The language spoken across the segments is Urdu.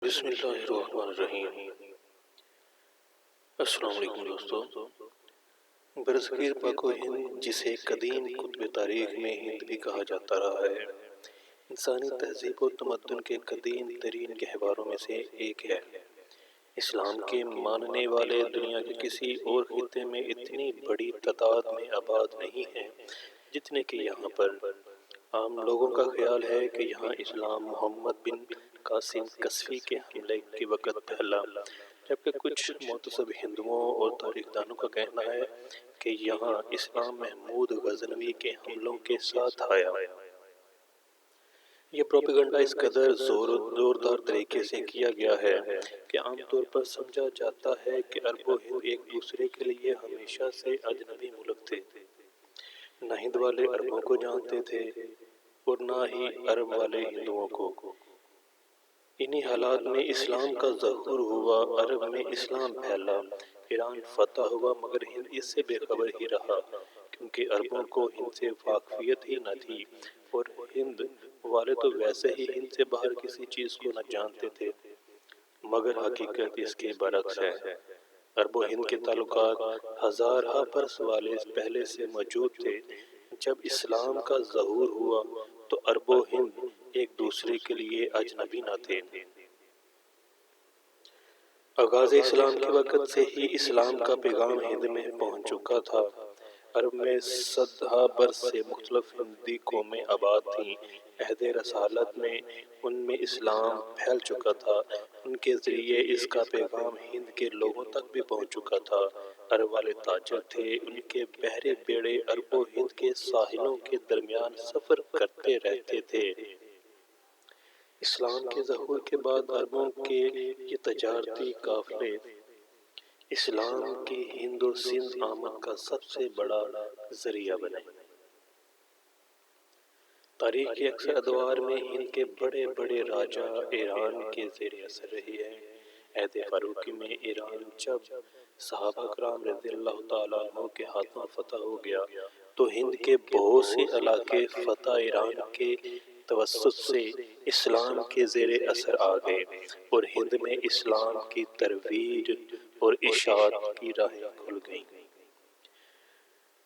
بسم اللہ الرحمن الرحیم۔ السلام علیکم دوستو۔ برصغیر پاک و ہند، جسے قدیم قطب تاریخ میں ہند بھی کہا جاتا رہا ہے، انسانی تہذیب و تمدن کے قدیم ترین گہواروں میں سے ایک ہے۔ اسلام کے ماننے والے دنیا کے کسی اور خطے میں اتنی بڑی تعداد میں آباد نہیں ہیں جتنے کہ یہاں پر۔ عام لوگوں کا خیال ہے کہ یہاں اسلام محمد بن قاسم قصفی کے حملے کے وقت پھیلا، جبکہ کچھ معتزب ہندوؤں اور تاریخ دانوں کا کہنا ہے کہ یہاں اسلام محمود غزنوی کے حملوں کے ساتھ آیا۔ یہ پروپیگنڈا اس قدر زوردار طریقے سے کیا گیا ہے کہ عام طور پر سمجھا جاتا ہے کہ عرب و ہند ایک دوسرے کے لیے ہمیشہ سے اجنبی ملک تھے۔ نہ ہند والے عربوں کو جانتے تھے اور نہ ہی عرب والے ہندوؤں کو۔ انہی حالات میں اسلام کا ظہور ہوا، عرب میں اسلام پھیلا، ایران فتح ہوا، مگر ہند اس سے بے خبر ہی رہا، کیونکہ عربوں کو ہند سے واقفیت ہی نہ تھی، اور ہند والے تو ویسے ہی ہند سے باہر کسی چیز کو نہ جانتے تھے۔ مگر حقیقت اس کے برعکس ہے۔ عرب و ہند کے تعلقات ہزارہ برس والے پہلے سے موجود تھے۔ جب اسلام کا ظہور ہوا تو عرب و ہند ایک دوسرے کے لیے اجنبی نہ تھے۔ آغاز اسلام کے وقت سے ہی اسلام کا پیغام ہند میں پہنچ چکا تھا۔ عرب میں صدہا برس سے مختلف ہندی قومیں آباد تھیں۔ عہد رسالت میں ان میں اسلام پھیل چکا تھا، ان کے ذریعے اس کا پیغام ہند کے لوگوں تک بھی پہنچ چکا تھا۔ عرب والے تاجر تھے، ان کے بحری بیڑے عرب و ہند کے ساحلوں کے درمیان سفر کرتے رہتے تھے۔ اسلام کے ظہور کے بعد عربوں کے یہ تجارتی قافلے اسلام کی ہند و سندھ آمد کا سب سے بڑا ذریعہ بنے۔ تاریخ کے اکثر ادوار میں ہند کے بڑے بڑے راجا ایران کے زیر اثر رہے ہیں۔ عہد فاروقی میں ایران جب صحابہ کرام رضی اللہ تعالیٰ عنہ کے ہاتھوں فتح ہو گیا تو ہند کے بہت سے علاقے فتح ایران کے توسط سے اسلام کے زیر اثر آ گئے اور ہند میں اسلام کی ترویج اور اشاعت کی راہیں کھل گئیں۔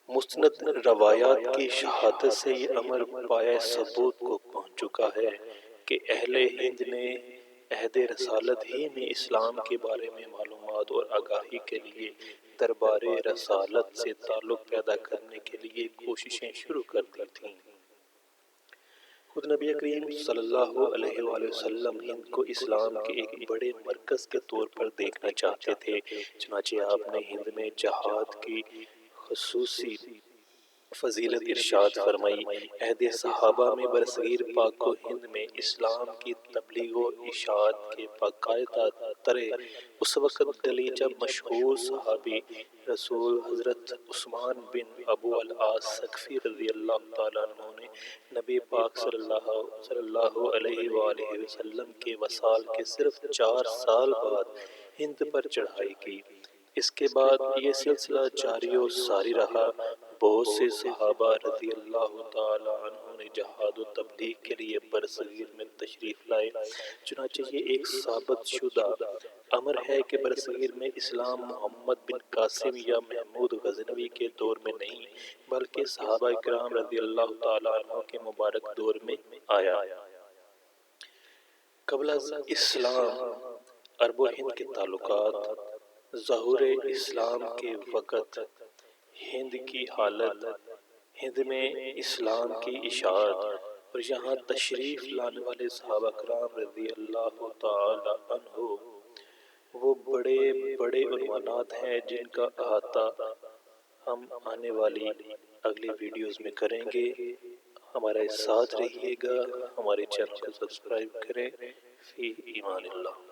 مستند روایات کی شہادت سے یہ امر پایہ ثبوت کو پہنچ چکا ہے کہ اہل ہند نے عہد رسالت ہی میں اسلام کے بارے میں معلومات اور آگاہی کے لیے دربار رسالت سے تعلق پیدا کرنے کے لیے کوششیں شروع کر دی تھیں۔ خود نبی کریم صلی اللہ علیہ وآلہ وسلم ہند کو اسلام کے ایک بڑے مرکز کے طور پر دیکھنا چاہتے تھے، چنانچہ آپ نے ہند میں جہاد کی خصوصی فضیلت ارشاد فرمائی۔ عہد صحابہ میں برصغیر پاک و ہند میں اسلام کی تبلیغ و اشاعت کے باقاعدہ طرح اس وقت ڈلی جب مشہور صحابی رسول حضرت عثمان بن ابو العاص ثقفی رضی اللہ تعالیٰ عنہ نے نبی پاک صلی اللہ علیہ وآلہ وسلم کے وصال کے صرف 4 سال بعد ہند پر چڑھائی کی۔ اس کے بعد یہ سلسلہ جاری و ساری رہا۔ بہت سے صحابہ رضی اللہ تعالیٰ عنہ نے جہاد و تبلیغ کے لیے برصغیر میں تشریف لائے۔ چنانچہ یہ ایک ثابت شدہ امر ہے کہ برصغیر میں اسلام محمد بن قاسم یا محمود غزنوی کے دور میں نہیں بلکہ صحابہ کرام رضی اللہ تعالیٰ عنہ کے مبارک دور میں آیا۔ قبل از اسلام عرب و ہند کے تعلقات۔ ظہور اسلام کے وقت ہند کی حالت، ہند میں اسلام کی اشاعت اور یہاں تشریف لانے والے صحابہ کرام رضی اللہ تعالی عنہ وہ بڑے بڑے عنوانات ہیں جن کا احاطہ ہم آنے والی اگلی ویڈیوز میں کریں گے۔ ہمارے ساتھ رہیے گا، ہمارے چینل کو سبسکرائب کریں۔ فی امان اللہ۔